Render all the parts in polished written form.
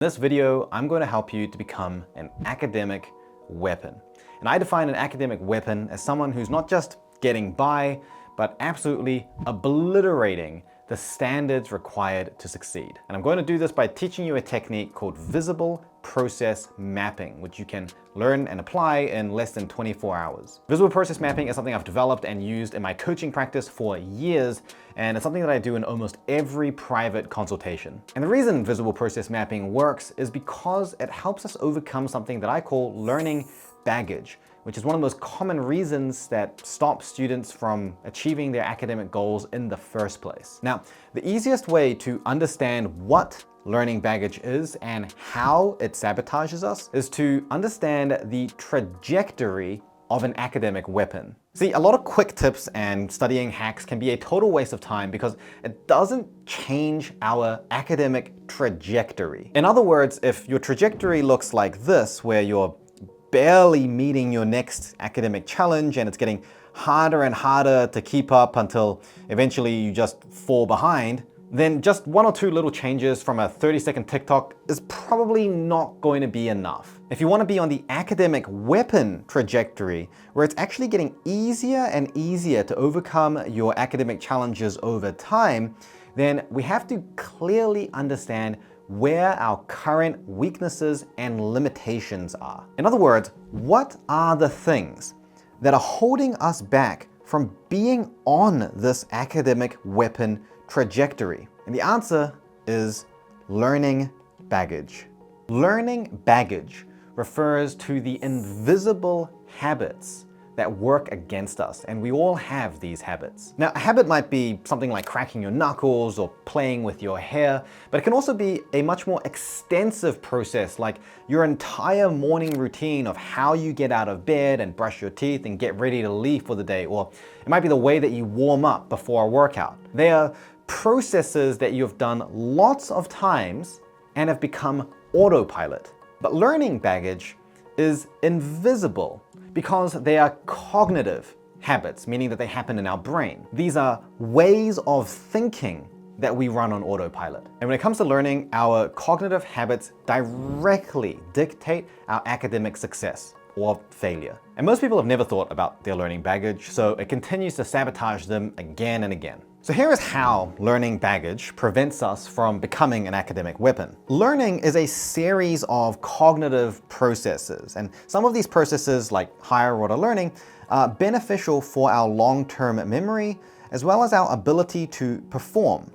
In this video, I'm going to help you to become an academic weapon. And I define an academic weapon as someone who's not just getting by, but absolutely obliterating the standards required to succeed. And I'm going to do this by teaching you a technique called visible process mapping, which you can learn and apply in less than 24 hours. Visible process mapping is something I've developed and used in my coaching practice for years, and it's something that I do in almost every private consultation. And the reason visible process mapping works is because it helps us overcome something that I call learning baggage, which is one of the most common reasons that stop students from achieving their academic goals in the first place. Now, the easiest way to understand what learning baggage is and how it sabotages us is to understand the trajectory of an academic weapon. See, a lot of quick tips and studying hacks can be a total waste of time because it doesn't change our academic trajectory. In other words, if your trajectory looks like this, where you're barely meeting your next academic challenge and it's getting harder and harder to keep up until eventually you just fall behind, then just one or two little changes from a 30-second TikTok is probably not going to be enough. If you want to be on the academic weapon trajectory, where it's actually getting easier and easier to overcome your academic challenges over time, then we have to clearly understand where our current weaknesses and limitations are. In other words, what are the things that are holding us back from being on this academic weapon trajectory? And the answer is learning baggage. Learning baggage refers to the invisible habits that work against us, and we all have these habits. Now, a habit might be something like cracking your knuckles or playing with your hair, but it can also be a much more extensive process, like your entire morning routine of how you get out of bed and brush your teeth and get ready to leave for the day, or it might be the way that you warm up before a workout. They are processes that you've done lots of times and have become autopilot. But learning baggage is invisible because they are cognitive habits, meaning that they happen in our brain. These are ways of thinking that we run on autopilot. And when it comes to learning, our cognitive habits directly dictate our academic success or failure. And most people have never thought about their learning baggage, so it continues to sabotage them again and again. So here is how learning baggage prevents us from becoming an academic weapon. Learning is a series of cognitive processes, and some of these processes, like higher order learning, are beneficial for our long-term memory as well as our ability to perform.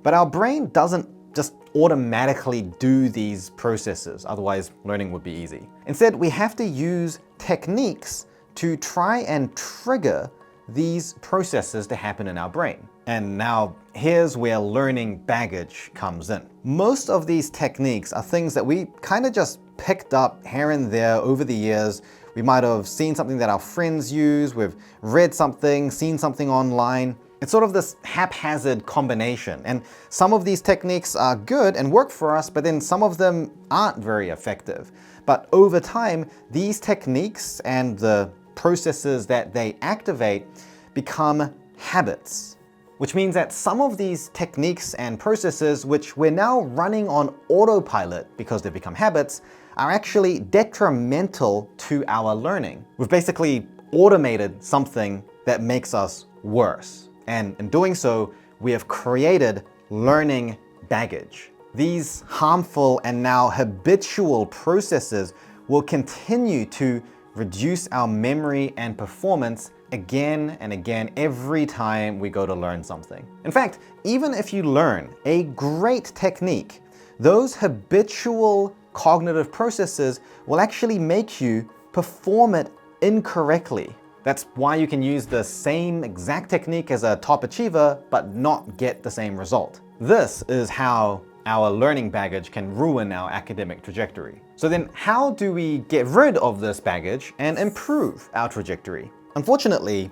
But our brain doesn't just automatically do these processes, otherwise learning would be easy. Instead, we have to use techniques to try and trigger these processes to happen in our brain. And now here's where learning baggage comes in. Most of these techniques are things that we kind of just picked up here and there over the years. We might have seen something that our friends use, we've read something, seen something online. It's sort of this haphazard combination. And some of these techniques are good and work for us, but then some of them aren't very effective. But over time, these techniques and the processes that they activate become habits, which means that some of these techniques and processes, which we're now running on autopilot because they've become habits, are actually detrimental to our learning. We've basically automated something that makes us worse. And in doing so, we have created learning baggage. These harmful and now habitual processes will continue to reduce our memory and performance again and again every time we go to learn something. In fact, even if you learn a great technique, those habitual cognitive processes will actually make you perform it incorrectly. That's why you can use the same exact technique as a top achiever, but not get the same result. This is how our learning baggage can ruin our academic trajectory. So then how do we get rid of this baggage and improve our trajectory? Unfortunately,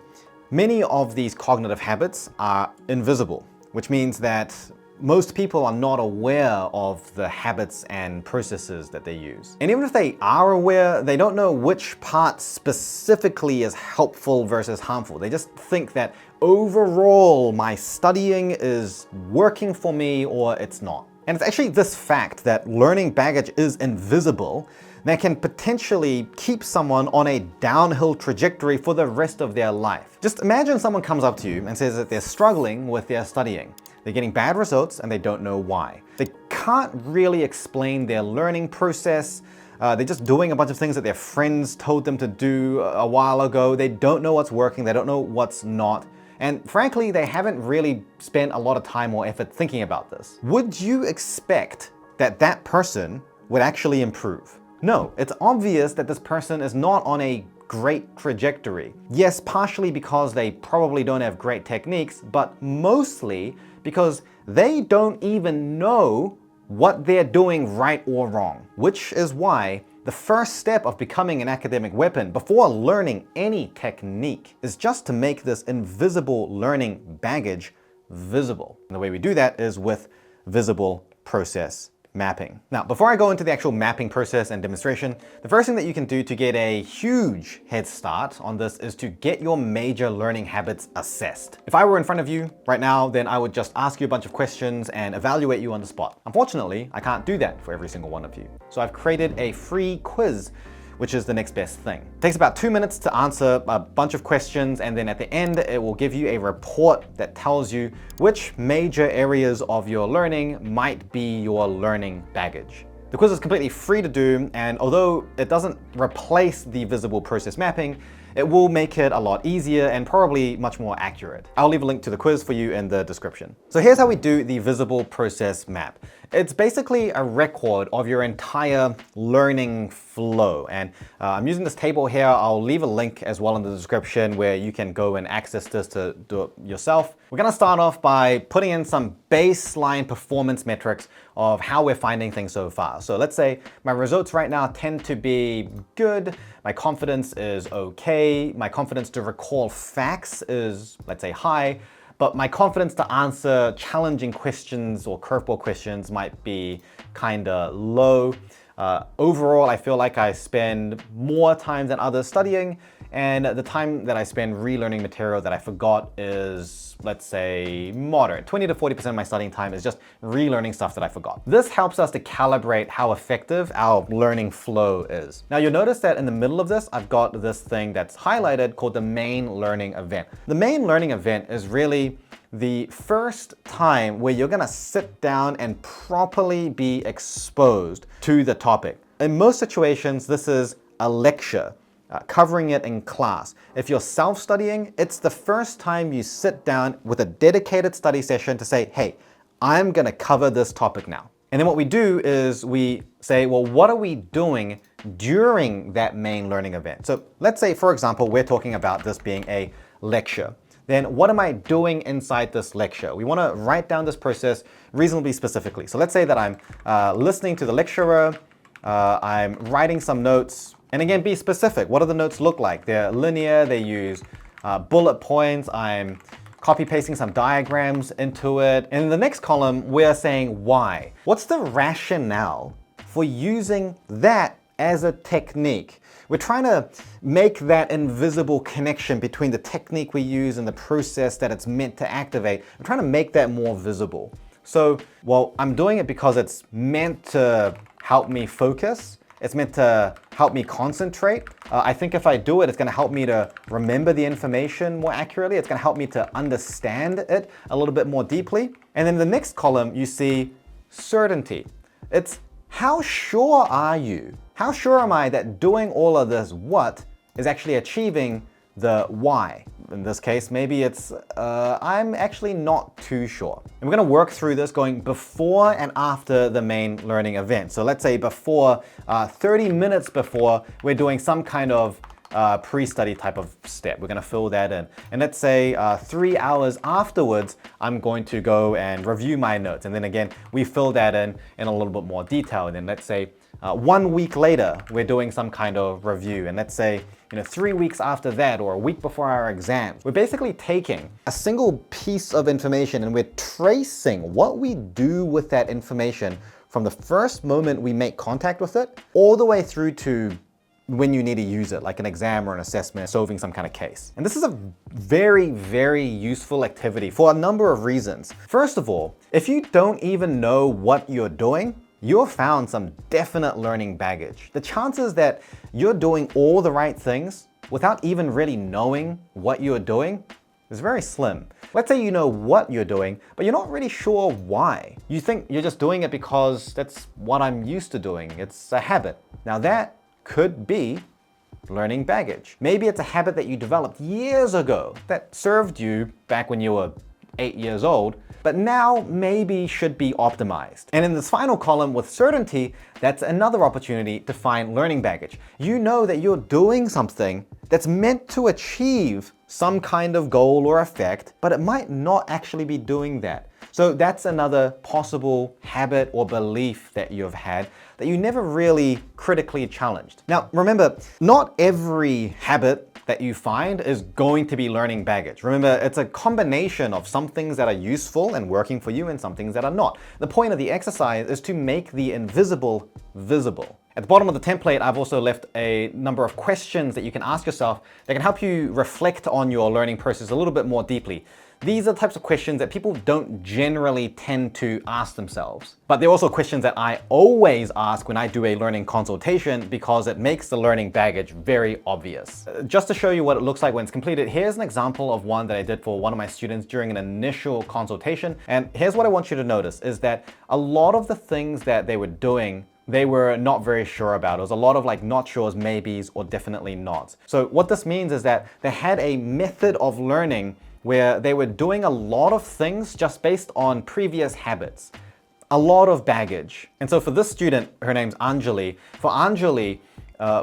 many of these cognitive habits are invisible, which means that most people are not aware of the habits and processes that they use. And even if they are aware, they don't know which part specifically is helpful versus harmful. They just think that overall my studying is working for me or it's not. And it's actually this fact that learning baggage is invisible that can potentially keep someone on a downhill trajectory for the rest of their life. Just imagine someone comes up to you and says that they're struggling with their studying. They're getting bad results and they don't know why. They can't really explain their learning process. They're just doing a bunch of things that their friends told them to do a while ago. They don't know what's working. They don't know what's not. And frankly, they haven't really spent a lot of time or effort thinking about this. Would you expect that that person would actually improve? No, it's obvious that this person is not on a great trajectory. Yes, partially because they probably don't have great techniques, but mostly because they don't even know what they're doing right or wrong. Which is why the first step of becoming an academic weapon before learning any technique is just to make this invisible learning baggage visible. And the way we do that is with visible process mapping. Now, before I go into the actual mapping process and demonstration, the first thing that you can do to get a huge head start on this is to get your major learning habits assessed. If I were in front of you right now, then I would just ask you a bunch of questions and evaluate you on the spot. Unfortunately, I can't do that for every single one of you. So I've created a free quiz, which is the next best thing. It takes about 2 minutes to answer a bunch of questions, and then at the end, it will give you a report that tells you which major areas of your learning might be your learning baggage. The quiz is completely free to do, and although it doesn't replace the visible process mapping, it will make it a lot easier and probably much more accurate. I'll leave a link to the quiz for you in the description. So here's how we do the visible process map. It's basically a record of your entire learning flow. And I'm using this table here. I'll leave a link as well in the description where you can go and access this to do it yourself. We're gonna start off by putting in some baseline performance metrics of how we're finding things so far. So let's say my results right now tend to be good. My confidence is okay. My confidence to recall facts is, let's say, high. But my confidence to answer challenging questions or curveball questions might be kinda low. Overall, I feel like I spend more time than others studying, and the time that I spend relearning material that I forgot is, let's say, moderate. 20 to 40% of my studying time is just relearning stuff that I forgot. This helps us to calibrate how effective our learning flow is. Now you'll notice that in the middle of this, I've got this thing that's highlighted called the main learning event. The main learning event is really the first time where you're gonna sit down and properly be exposed to the topic. In most situations, this is a lecture. Covering it in class. If you're self-studying, it's the first time you sit down with a dedicated study session to say, hey, I'm gonna cover this topic now. And then what we do is we say, well, what are we doing during that main learning event? So let's say, for example, we're talking about this being a lecture. Then what am I doing inside this lecture? We wanna write down this process reasonably specifically. So let's say that I'm listening to the lecturer, I'm writing some notes. And again, be specific. What do the notes look like? They're linear, they use bullet points. I'm copy pasting some diagrams into it. And in the next column, we're saying why. What's the rationale for using that as a technique? We're trying to make that invisible connection between the technique we use and the process that it's meant to activate. I'm trying to make that more visible. So, well, I'm doing it because it's meant to help me focus. It's meant to help me concentrate. I think if I do it, it's gonna help me to remember the information more accurately. It's gonna help me to understand it a little bit more deeply. And then the next column, you see certainty. It's how sure are you? How sure am I that doing all of this what is actually achieving the why? In this case, maybe it's, I'm actually not too sure. And we're gonna work through this going before and after the main learning event. So let's say before, 30 minutes before, we're doing some kind of pre-study type of step. We're gonna fill that in. And let's say 3 hours afterwards, I'm going to go and review my notes. And then again, we fill that in a little bit more detail. And then let's say 1 week later, we're doing some kind of review. And let's say 3 weeks after that, or a week before our exam. We're basically taking a single piece of information and we're tracing what we do with that information from the first moment we make contact with it, all the way through to when you need to use it, like an exam or an assessment, solving some kind of case. And this is a very, very useful activity for a number of reasons. First of all, if you don't even know what you're doing, you've found some definite learning baggage. The chances that you're doing all the right things without even really knowing what you're doing is very slim. Let's say you know what you're doing, but you're not really sure why. You think you're just doing it because that's what I'm used to doing. It's a habit. Now that could be learning baggage. Maybe it's a habit that you developed years ago that served you back when you were 8 years old, but now maybe should be optimized. And in this final column with certainty, that's another opportunity to find learning baggage. You know that you're doing something that's meant to achieve some kind of goal or effect, but it might not actually be doing that. So that's another possible habit or belief that you've had that you never really critically challenged. Now, remember, not every habit that you find is going to be learning baggage. Remember, it's a combination of some things that are useful and working for you and some things that are not. The point of the exercise is to make the invisible visible. At the bottom of the template, I've also left a number of questions that you can ask yourself that can help you reflect on your learning process a little bit more deeply. These are the types of questions that people don't generally tend to ask themselves. But they're also questions that I always ask when I do a learning consultation because it makes the learning baggage very obvious. Just to show you what it looks like when it's completed, here's an example of one that I did for one of my students during an initial consultation. And here's what I want you to notice is that a lot of the things that they were doing they were not very sure about. It was a lot of like not sure's, maybes, or definitely nots. So what this means is that they had a method of learning where they were doing a lot of things just based on previous habits, a lot of baggage. And so for this student, her name's Anjali. For Anjali,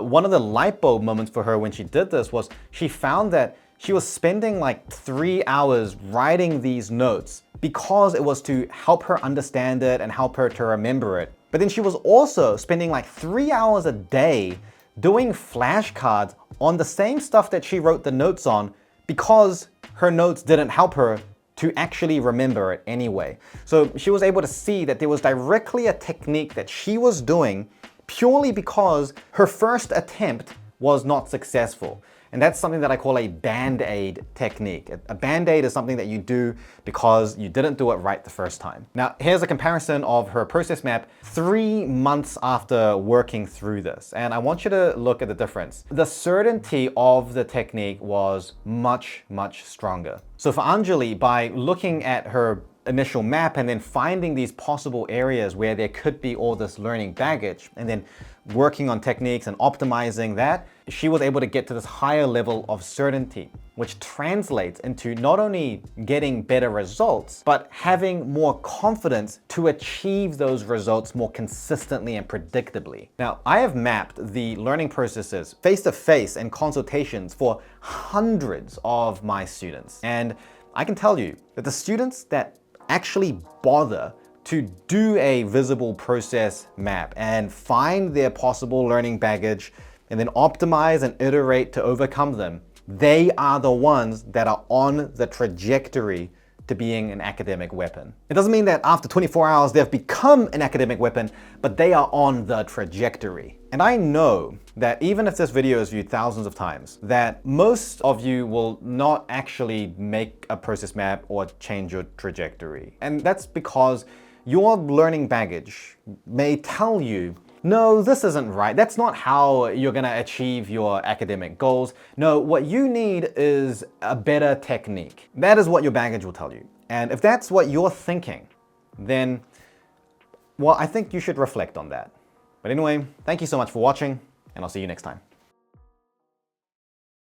one of the light bulb moments for her when she did this was she found that she was spending like 3 hours writing these notes because it was to help her understand it and help her to remember it. But then she was also spending like 3 hours a day doing flashcards on the same stuff that she wrote the notes on because her notes didn't help her to actually remember it anyway. So she was able to see that there was directly a technique that she was doing purely because her first attempt was not successful. And that's something that I call a band-aid technique. A band-aid is something that you do because you didn't do it right the first time. Now, here's a comparison of her process map 3 months after working through this. And I want you to look at the difference. The certainty of the technique was much, much stronger. So for Anjali, by looking at her initial map and then finding these possible areas where there could be all this learning baggage and then working on techniques and optimizing that, she was able to get to this higher level of certainty, which translates into not only getting better results, but having more confidence to achieve those results more consistently and predictably. Now, I have mapped the learning processes face-to-face and consultations for hundreds of my students. And I can tell you that the students that actually bother to do a visible process map and find their possible learning baggage and then optimize and iterate to overcome them, they are the ones that are on the trajectory to being an academic weapon. It doesn't mean that after 24 hours they've become an academic weapon, but they are on the trajectory. And I know that even if this video is viewed thousands of times, that most of you will not actually make a process map or change your trajectory. And that's because your learning baggage may tell you, no, this isn't right. That's not how you're gonna achieve your academic goals. No, what you need is a better technique. That is what your baggage will tell you. And if that's what you're thinking, then, well, I think you should reflect on that. But anyway, thank you so much for watching, and I'll see you next time.